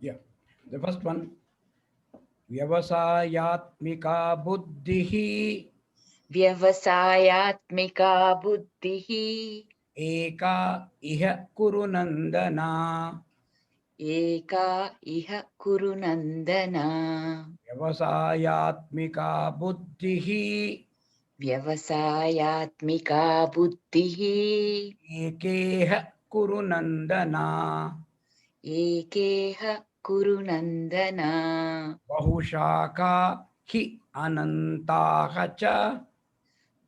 Yeah. The first one, Vyavasayatmika buddhihi व्यवसायात्मिका बुद्धिः eka iha kurunandana. एका इह कुरु नन्दन Vyavasayatmika buddhihi व्यवसायात्मिका बुद्धिः ekeha kurunandana. एकेह कुरु नन्दन Bahushaka hi anantaha cha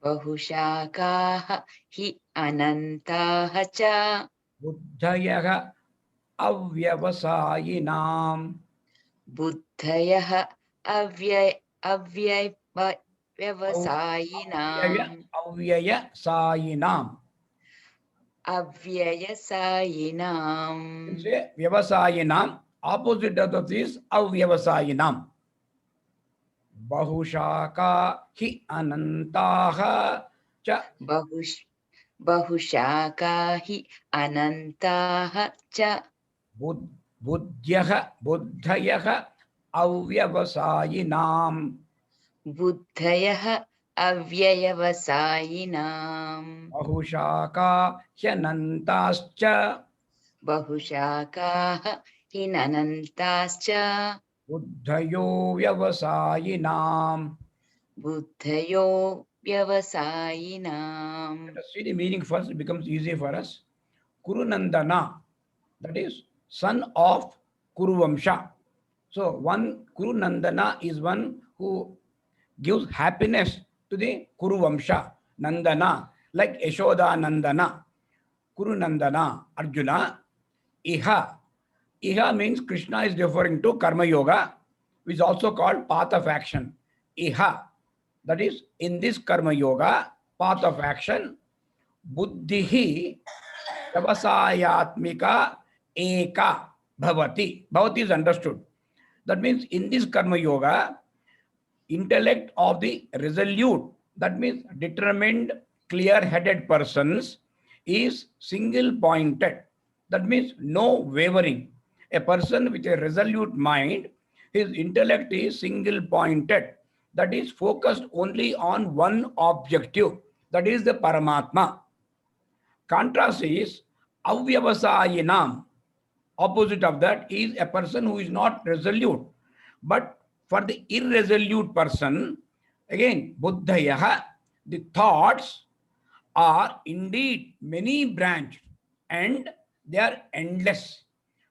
बहुशाखाः हि अनन्ताः च buddhayaha avyavasayinam. बुद्धयः Avyaya व्यवसायिनाम् avyaya sayinam. You अव्ययसायिनाम् say vyavasayinam. Opposite of this avyavasayinam. Bahushaka hi anantaha cha बहुश बहुशाखा हि अनन्ताः च buddhayaha avyavasayinam. बुद्धयः अव्ययवसायिनाम् Bahushaka hyanantascha बहुशाखाः हि ननन्ताश्च buddhayo vyavasayinam. बुद्धयो व्यवसायिनाम्. Let us see the meaning first, it becomes easy for us. Kurunandana, that is son of Kuruvamsha. So one Kurunandana is one who gives happiness to the Kuruvamsha. Nandana, like Yashoda Nandana. Kurunandana, Arjuna. Iha. Iha means Krishna is referring to Karma Yoga, which is also called path of action. Iha. That is, in this Karma Yoga, path of action, buddhihi vyavasayatmika eka bhavati. Bhavati is understood. That means in this Karma Yoga, intellect of the resolute, that means determined, clear-headed persons is single-pointed. That means no wavering. A person with a resolute mind, his intellect is single-pointed. That is focused only on one objective. That is the Paramatma. Contrast is avyavasayinam. Opposite of that is a person who is not resolute. But for the irresolute person, again, buddhayaha, the thoughts are indeed many branched and they are endless.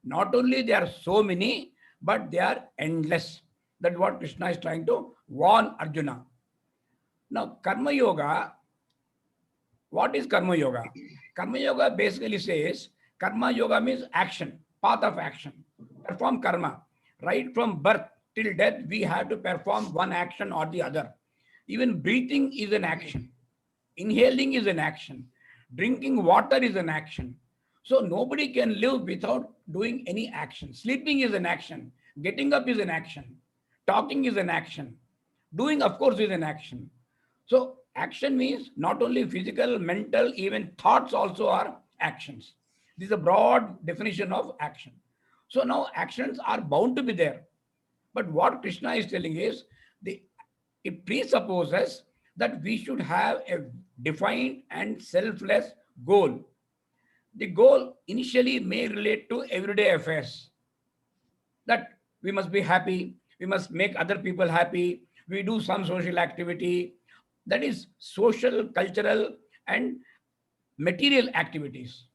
Not only they are so many, but they are endless. That's what Krishna is trying to warn Arjuna. Now, Karma Yoga, what is Karma Yoga? Karma Yoga basically says Karma Yoga means action, path of action. Perform karma. Right from birth till death, we have to perform one action or the other. Even breathing is an action. Inhaling is an action. Drinking water is an action. So nobody can live without doing any action. Sleeping is an action. Getting up is an action. Talking is an action. Doing, of course, is an action. So action means not only physical, mental, even thoughts also are actions. This is a broad definition of action. So now actions are bound to be there. But what Krishna is telling is the it presupposes that we should have a defined and selfless goal. The goal initially may relate to everyday affairs, that we must be happy, we must make other people happy, we do some social activity, that is social, cultural, and material activities.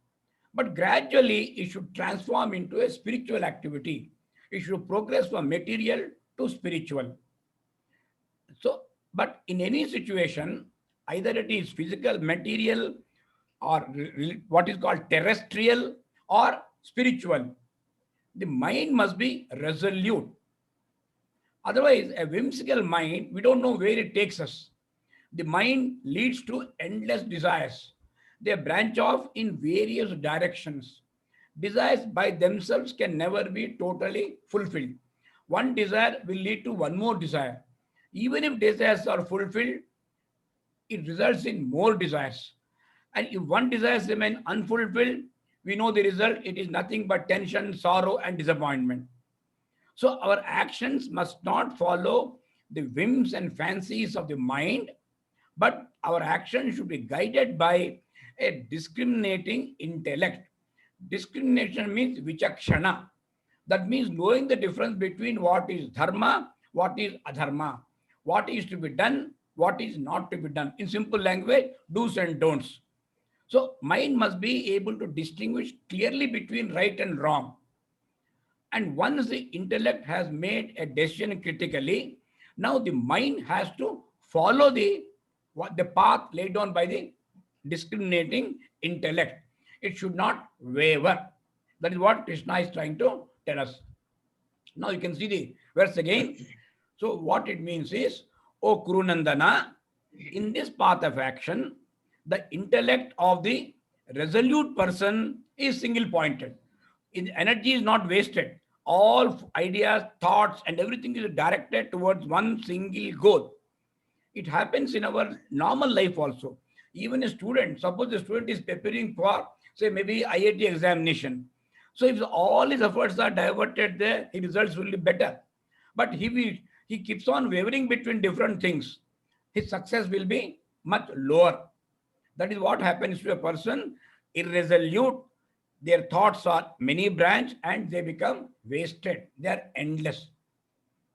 But gradually, it should transform into a spiritual activity. It should progress from material to spiritual. So, but in any situation, either it is physical, material, or what is called terrestrial or spiritual, the mind must be resolute. Otherwise, a whimsical mind, we don't know where it takes us. The mind leads to endless desires. They branch off in various directions. Desires by themselves can never be totally fulfilled. One desire will lead to one more desire. Even if desires are fulfilled, it results in more desires. And if one desire remains unfulfilled, we know the result. It is nothing but tension, sorrow, and disappointment. So our actions must not follow the whims and fancies of the mind, but our actions should be guided by a discriminating intellect. Discrimination means vichakshana. That means knowing the difference between what is dharma, what is adharma, what is to be done, what is not to be done. In simple language, do's and don'ts. So mind must be able to distinguish clearly between right and wrong. And once the intellect has made a decision critically, now the mind has to follow the path laid down by the discriminating intellect. It should not waver. That is what Krishna is trying to tell us. Now you can see the verse again. So what it means is, O Kurunandana, in this path of action, the intellect of the resolute person is single pointed. Energy is not wasted. All ideas, thoughts, and everything is directed towards one single goal. It happens in our normal life also. Even a student, suppose the student is preparing for, say, maybe IIT examination. So if all his efforts are diverted there, his results will be better. But he keeps on wavering between different things, his success will be much lower. That is what happens to a person irresolute. Their thoughts are many branch and they become wasted. They are endless.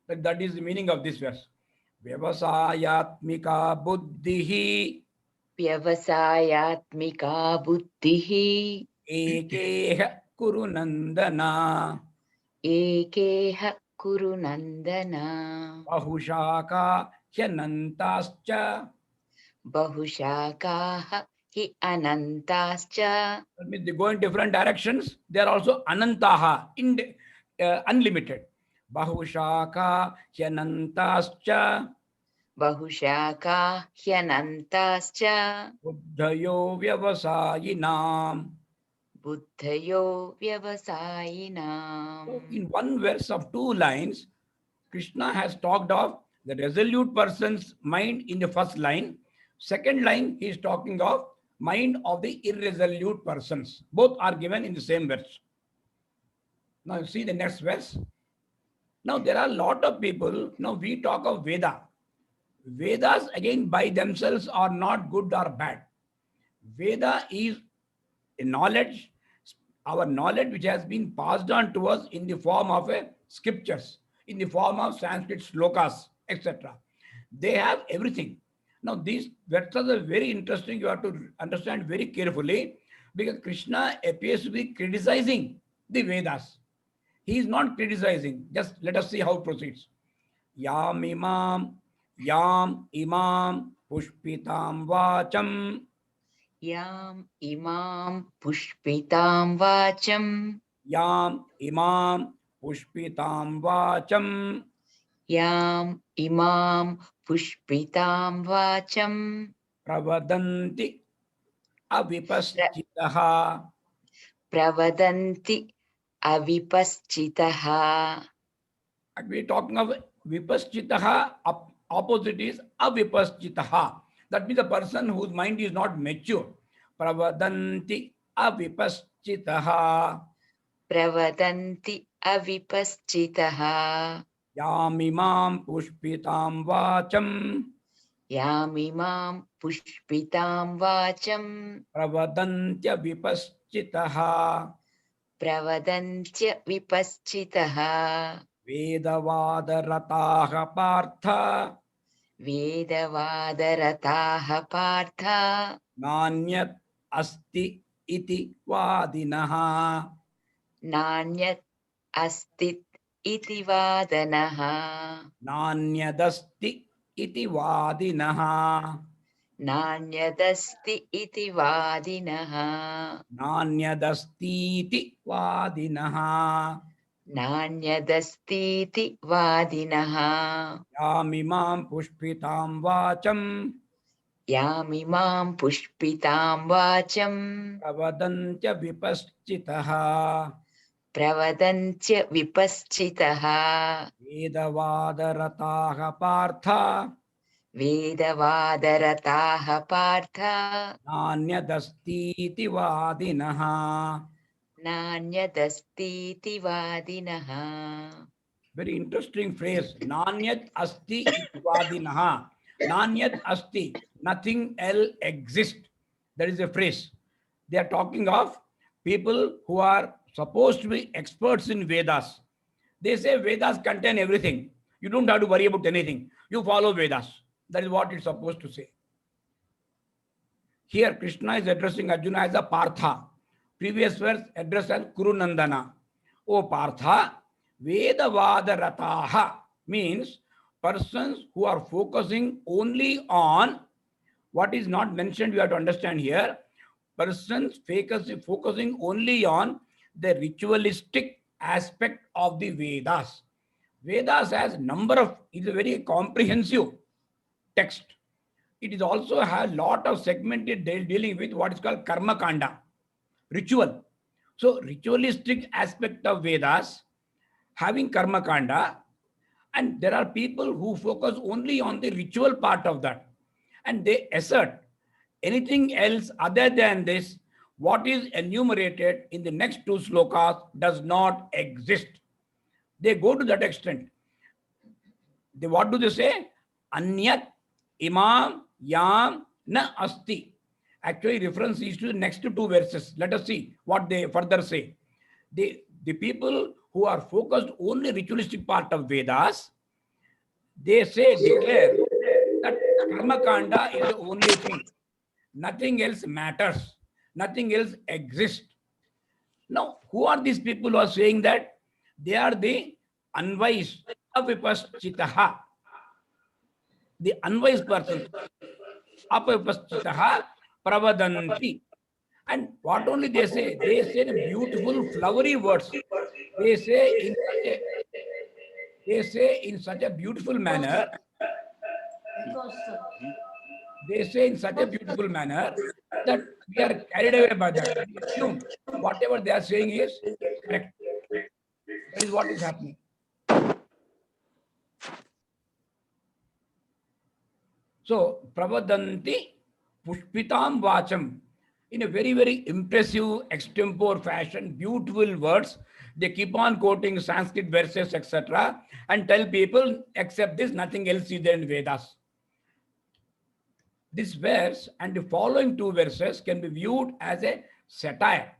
That is the meaning of this verse. Vyavasayatmika buddhihi व्यवसायात्मिका बुद्धिः ekeha kurunandana एकेह कुरु नन्दन bahushaka hyanantascha. बहुशाखाः हि अनन्ताश्च. That means they go in different directions. They are also anantaha, unlimited. Bahushaka hyanantascha बहुशाखा ह्यनन्ताश्च buddhayo vyavasayinam. बुद्धयो व्यवसायिनाम्. So in one verse of 2 lines, Krishna has talked of the resolute person's mind in the first line. Second line, he is talking of mind of the irresolute persons. Both are given in the same verse. Now you see the next verse. Now there are a lot of people, now we talk of Veda. Vedas again by themselves are not good or bad. Veda is a knowledge, our knowledge which has been passed on to us in the form of a scriptures, in the form of Sanskrit slokas, etc. They have everything. Now these verses are very interesting. You have to understand very carefully because Krishna appears to be criticizing the Vedas. He is not criticizing. Just let us see how it proceeds. Yam imam pushpitam vacham. याम् इमां पुष्पितां वाचं Yam imam pushpitam vacham. याम् इमां पुष्पितां वाचं Pravadanti avipaschitaha. प्रवदन्ति अविपश्चितः. We are talking of vipaschitaha. Opposite is avipaschitaha. That means the person whose mind is not mature. Pravadanti avipaschitaha. प्रवदन्ति अविपश्चितः. Yamimam pushpitam vacham. यामिमां पुष्पितां वाचं Pravadantya vipaschitaha. प्रवदन्त्य विपश्चितः. Vedavadarataha partha. वेदवादरताः Partha Nanyat asti iti vadinaha. नान्यत् अस्ति इति वादनः. Nanyadasti iti vadinaha. नान्यदस्ति इति वादिनः. Nanyadastiti vadinaha. नान्यदस्तीति वादिनः. Yamimam pushpitam vacham. यामिमां पुष्पितां वाचं Pravadantya vipaschitaha. प्रवदन्त्य विपश्चितः. Vedavadarataha partha. वेदवादरताः Partha Nanyadastiti vadinaha. नान्यदस्तीति वादिनः. Very interesting phrase. Nanyat asti itvadinaha. Nanyat asti. Nothing else exists. That is a phrase. They are talking of people who are supposed to be experts in Vedas. They say Vedas contain everything. You don't have to worry about anything. You follow Vedas. That is what it's supposed to say. Here, Krishna is addressing Arjuna as a Partha. Previous verse addressed as Kurunandana. O Partha, Vedavada Rataha means persons who are focusing only on what is not mentioned. You have to understand here. Persons focusing only on the ritualistic aspect of the Vedas. Vedas has number of, is a very comprehensive text. It is also has lot of segmented dealing with what is called karma kanda, ritual. So ritualistic aspect of Vedas having karma kanda, and there are people who focus only on the ritual part of that, and they assert anything else other than this, what is enumerated in the next two slokas does not exist. They go to that extent. What do they say? Anyat imam yam na asti. Actually, reference is to the next two verses. Let us see what they further say. The people who are focused only ritualistic part of Vedas, they say, declare that karma kanda is the only thing. Nothing else matters. Nothing else exists. Now, who are these people who are saying that? They are the unwise, avipaschitaha. The unwise person, apavipaschitaha pravadanti. And what only they say the beautiful flowery words. They say in such a, they say in such a beautiful manner. They say in such a beautiful manner that we are carried away by that. We assume whatever they are saying is correct. That is what is happening. So, pravadanti pushpitam vacham. In a very, very impressive extempore fashion, beautiful words. They keep on quoting Sanskrit verses, etc., and tell people, except this, nothing else is there in Vedas. This verse and the following two verses can be viewed as a satire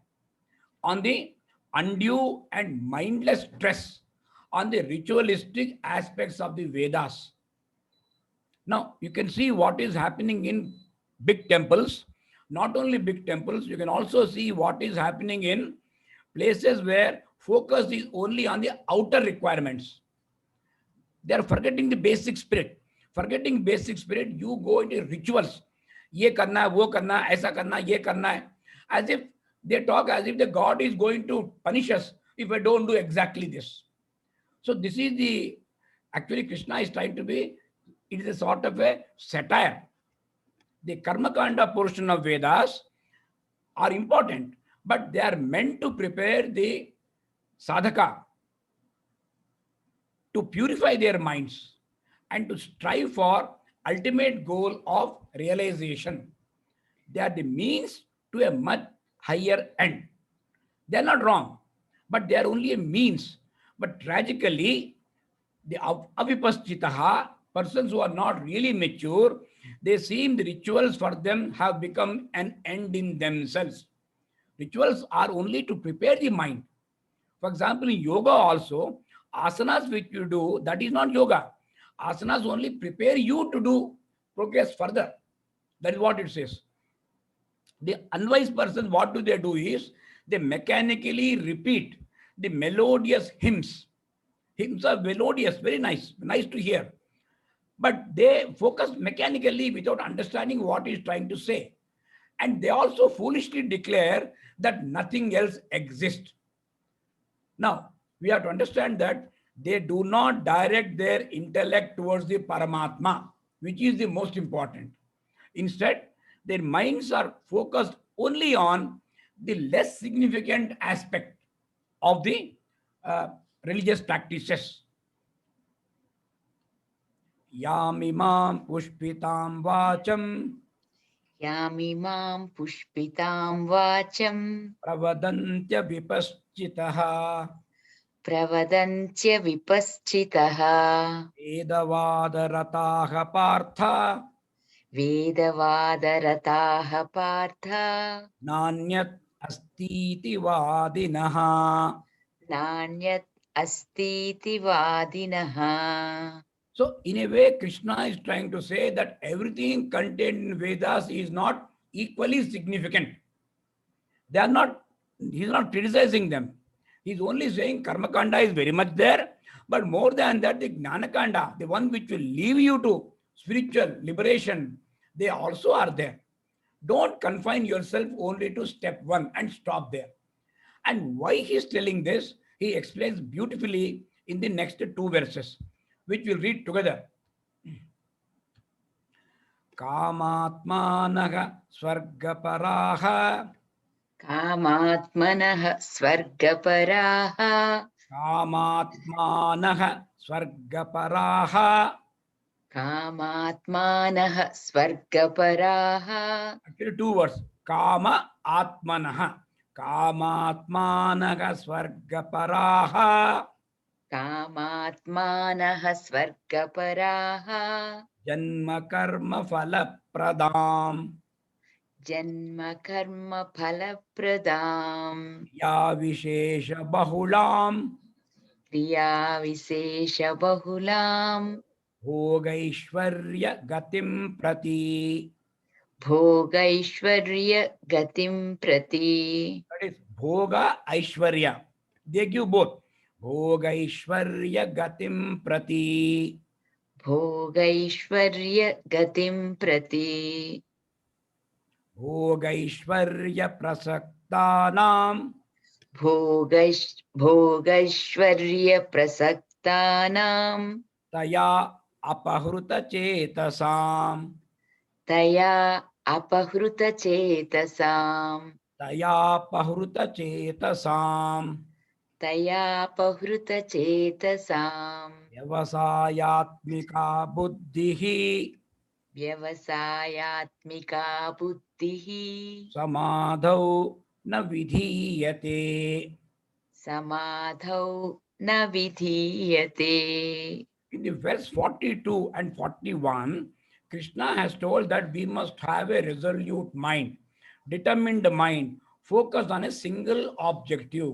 on the undue and mindless stress on the ritualistic aspects of the Vedas. Now, you can see what is happening in big temples. Not only big temples, you can also see what is happening in places where focus is only on the outer requirements. They are forgetting the basic spirit. Forgetting basic spirit, you go into rituals. ये करना है, वो करना है, ऐसा करना है, ये करना है. As if they talk as if the God is going to punish us if I don't do exactly this. So this is the, actually Krishna is trying to be, it is a sort of a satire. The Karmakanda portion of Vedas are important, but they are meant to prepare the sadhaka to purify their minds and to strive for ultimate goal of realization. They are the means to a much higher end. They are not wrong, but they are only a means. But tragically, the avipaschitaha, persons who are not really mature, they seem the rituals for them have become an end in themselves. Rituals are only to prepare the mind. For example, in yoga also, asanas which you do, that is not yoga. Asanas only prepare you to do progress further. That is what it says. The unwise person, what do? Is they mechanically repeat the melodious hymns. Hymns are melodious, very nice to hear. But they focus mechanically without understanding what he's trying to say. And they also foolishly declare that nothing else exists. Now, we have to understand that they do not direct their intellect towards the Paramatma, which is the most important. Instead, their minds are focused only on the less significant aspect of the religious practices. Yamimam pushpitam vacham Yamimam pushpitam vacham pravadantya vipaschitaha प्रवदन्त्य विपश्चितः वेदवादरताः Partha वेदवादरताः Partha नान्यत् अस्तीति वादिनः. नान्यत् अस्तीति वादिनः. So, in a way, Krishna is trying to say that everything contained in Vedas is not equally significant. They are not, he's not criticizing them. He's only saying Karma Kanda is very much there, but more than that, the Gnana Kanda, the one which will lead you to spiritual liberation, they also are there. Don't confine yourself only to step one and stop there. And why he's telling this, he explains beautifully in the next two verses, which we'll read together. Kamatmanah swargaparaha कामात्मनः स्वर्गपराः कामात्मानः स्वर्गपराः. कामात्मानः स्वर्गपराः Actually, two words. Kama atmanah. Kamatmanah swargaparaha. कामात्मानः स्वर्गपराः Janma karma phala pradam. जन्म कर्म फलप्रदाम् Ya vishesha bahulam. क्रिया विशेष बहुलाम् Bhogaishvarya gatim prati. भोगैश्वर्य गतिं प्रति. That is Bhoga Aishwarya. They give both. Bhoga Aishwarya Gatim Prati. भोगैश्वर्य गतिं प्रति. Bhoga Aishwarya Prasaktanam. भोगैश्वर्य प्रसक्तानां Taya Apahruta Chetasam. तया अपहृत चेतसाम् Taya Apahruta Chetasam. तया अपहृत चेतसाम् Vyavasayatmika Buddhihi. व्यवसायात्मिका बुद्धिः Samadhau na vidhiyate. समाधौ न विधीयते. In the verse 42 and 41, Krishna has told that we must have a resolute mind, determined mind, focused on a single objective.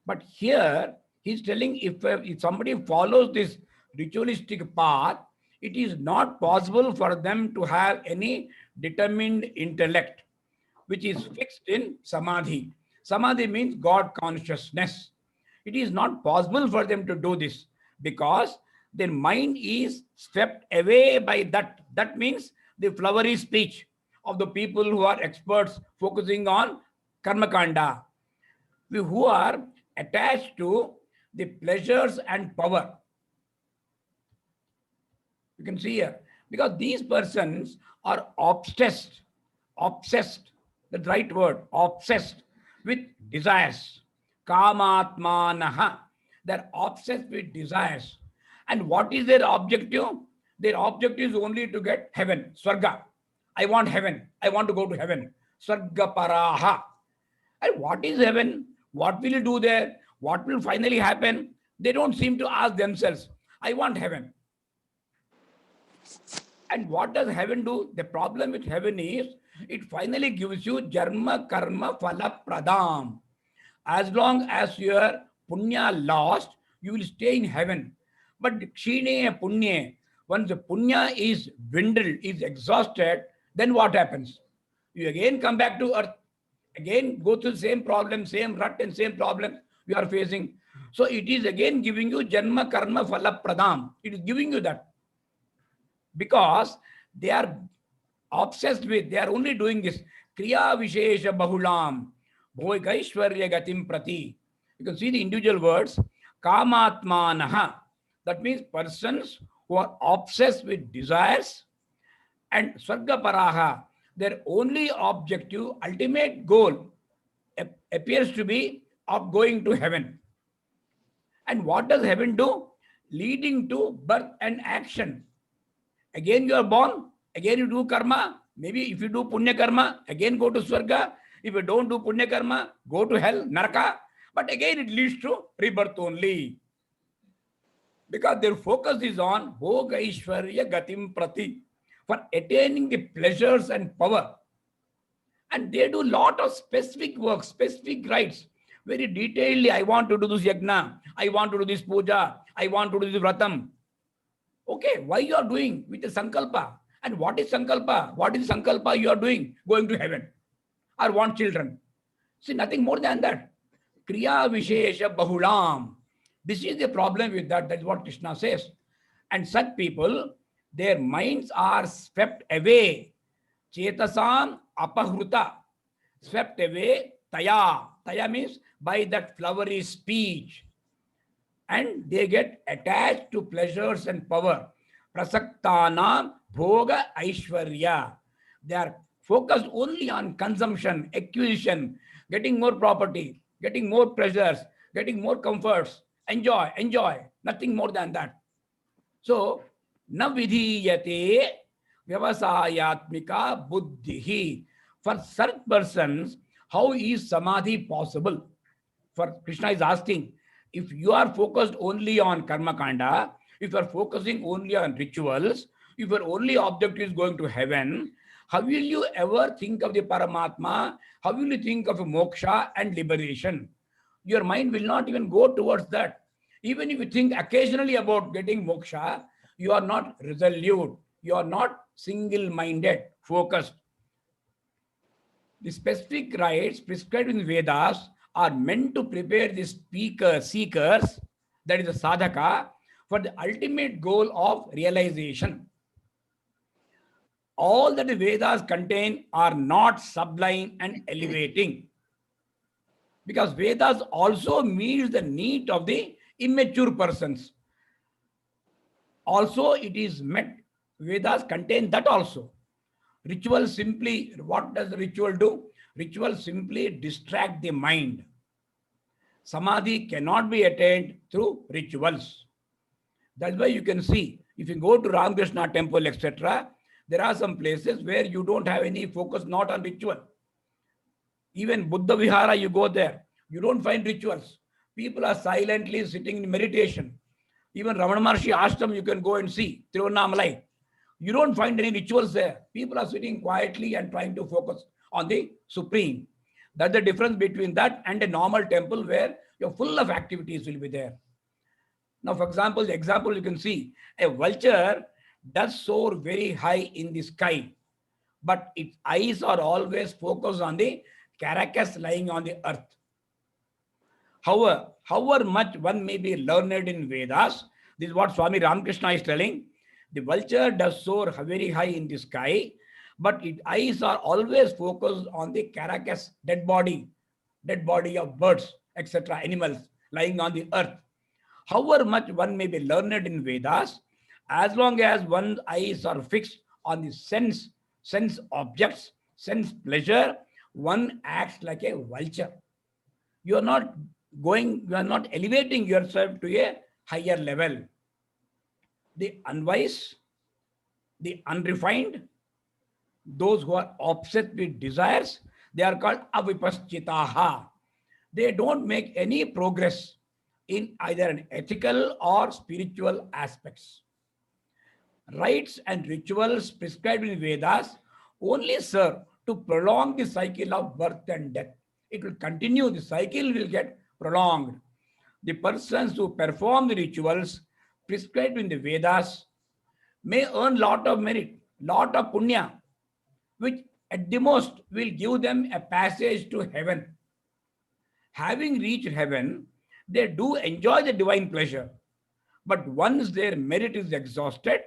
But here, he's telling if somebody follows this ritualistic path, it is not possible for them to have any determined intellect, which is fixed in samadhi. Samadhi means God consciousness. It is not possible for them to do this because their mind is swept away by that. That means the flowery speech of the people who are experts focusing on karma kanda, who are attached to the pleasures and power. You can see here, because these persons are obsessed, the right word, obsessed with desires. Kamatmanaha. They're obsessed with desires. And what is their objective? Their objective is only to get heaven, Swarga. I want heaven. I want to go to heaven. Swarga paraha. And what is heaven? What will you do there? What will finally happen? They don't seem to ask themselves. I want heaven. And what does heaven do? The problem with heaven is it finally gives you Jarma Karma Phala Pradam. As long as your punya lost, you will stay in heaven. But Kshine Punye, once the punya is dwindled, is exhausted, then what happens? You again come back to earth, again go through the same problem, same rut and same problem you are facing. So it is again giving you Janma Karma Phala Pradam. It is giving you that. Because they are obsessed with, they are only doing this. Kriya Vishesha Bahulam. Bhogaishwarya Gatim Prati. You can see the individual words. Kamatmanaha. That means persons who are obsessed with desires, and Swarga Paraha. Their only objective, ultimate goal appears to be of going to heaven. And what does heaven do? Leading to birth and action. Again you are born, again you do karma. Maybe if you do punya karma, again go to Swarga. If you don't do punya karma, go to hell, Naraka. But again, it leads to rebirth only. Because their focus is on Bhoga Ishwarya Gatim Prati, for attaining the pleasures and power. And they do lot of specific work, specific rites, very detailedly. I want to do this yagna, I want to do this puja, I want to do this vratam. Okay, why you are doing with the sankalpa? And what is sankalpa? What is sankalpa you are doing? Going to heaven or want children. See, nothing more than that. Kriya Vishesha Bahulam. This is the problem with that. That's what Krishna says. And such people, their minds are swept away. Chetasam apahruta. Swept away. Taya. Taya means by that flowery speech. And they get attached to pleasures and power. Prasaktanam bhoga aishwarya. They are focused only on consumption, acquisition, getting more property, getting more pleasures, getting more comforts. Enjoy, enjoy. Nothing more than that. So, na vidhiyate vyavasayatmika buddhihi. For such persons, how is samadhi possible? For Krishna is asking, if you are focused only on karma kanda, if you are focusing only on rituals, if your only objective is going to heaven, how will you ever think of the Paramatma? How will you think of moksha and liberation? Your mind will not even go towards that. Even if you think occasionally about getting moksha, you are not resolute. You are not single-minded, focused. The specific rites prescribed in Vedas are meant to prepare the seekers, that is the sadhaka, for the ultimate goal of realization. All that the Vedas contain are not sublime and elevating. Because Vedas also meets the need of the immature persons. Also, it is met. Vedas contain that also. Ritual simply, what does the ritual do? Ritual simply distract the mind. Samadhi cannot be attained through rituals. That's why you can see, if you go to Ramakrishna temple, etc., there are some places where you don't have any focus, not on ritual. Even Buddha Vihara, you go there, you don't find rituals. People are silently sitting in meditation. Even Ramana Maharshi Ashram, you can go and see, Tiruvannamalai. You don't find any rituals there. People are sitting quietly and trying to focus on the Supreme. That's the difference between that and a normal temple where you're full of activities will be there. Now, for example, the example you can see, a vulture does soar very high in the sky, but its eyes are always focused on the carcass lying on the earth. However much one may be learned in Vedas, this is what Swami Ramakrishna is telling, the vulture does soar very high in the sky, but its eyes are always focused on the carcass, dead body of birds, etc., animals lying on the earth. However much one may be learned in Vedas, as long as one's eyes are fixed on the sense objects, sense pleasure, one acts like a vulture. You are not elevating yourself to a higher level. The unwise, the unrefined, those who are obsessed with desires, they are called avipaschitaha. They don't make any progress in either an ethical or spiritual aspects. Rites and rituals prescribed in Vedas only serve to prolong the cycle of birth and death. It will continue, the cycle will get prolonged. The persons who perform the rituals prescribed in the Vedas may earn lot of merit, lot of punya, which at the most will give them a passage to heaven. Having reached heaven, they do enjoy the divine pleasure. But once their merit is exhausted,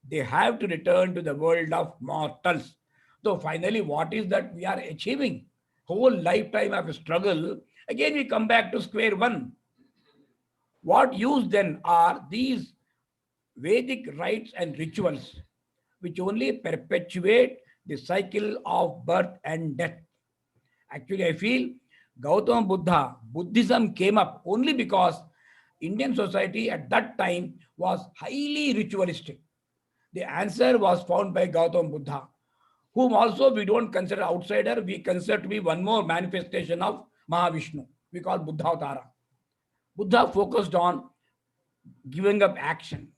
they have to return to the world of mortals. So finally, what is that we are achieving? Whole lifetime of struggle. Again, we come back to square one. What use then are these Vedic rites and rituals, which only perpetuate the cycle of birth and death? Actually, I feel Gautama Buddha, Buddhism came up only because Indian society at that time was highly ritualistic. The answer was found by Gautama Buddha, whom also we don't consider outsider, we consider to be one more manifestation of Mahavishnu. we call Buddha Avtara. Buddha focused on giving up action.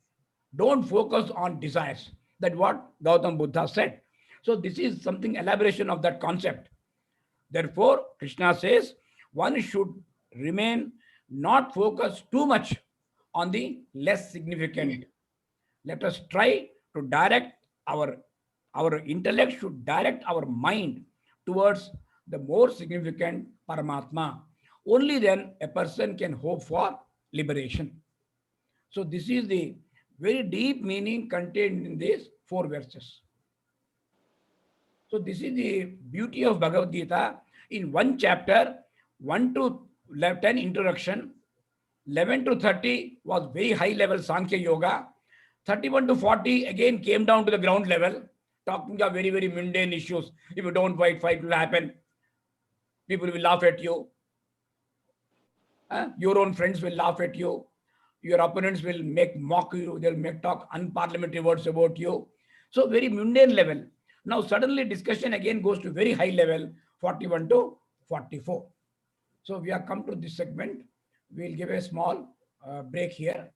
Don't focus on desires. That's what Gautam Buddha said. So this is something elaboration of that concept. Therefore, Krishna says one should remain not focused too much on the less significant. Let us try to direct our intellect should direct our mind towards the more significant Paramatma. Only then a person can hope for liberation. So this is the very deep meaning contained in these four verses. So this is the beauty of Bhagavad Gita. In one chapter, 1 to 10 introduction, 11 to 30 was very high level Sankhya Yoga, 31 to 40 again came down to the ground level, talking of very, very mundane issues. If you don't fight will happen. People will laugh at you. Your own friends will laugh at you. Your opponents will make mock you. They'll make talk unparliamentary words about you. So very mundane level. Now suddenly discussion again goes to very high level, 41 to 44. So we have come to this segment. We'll give a small break here.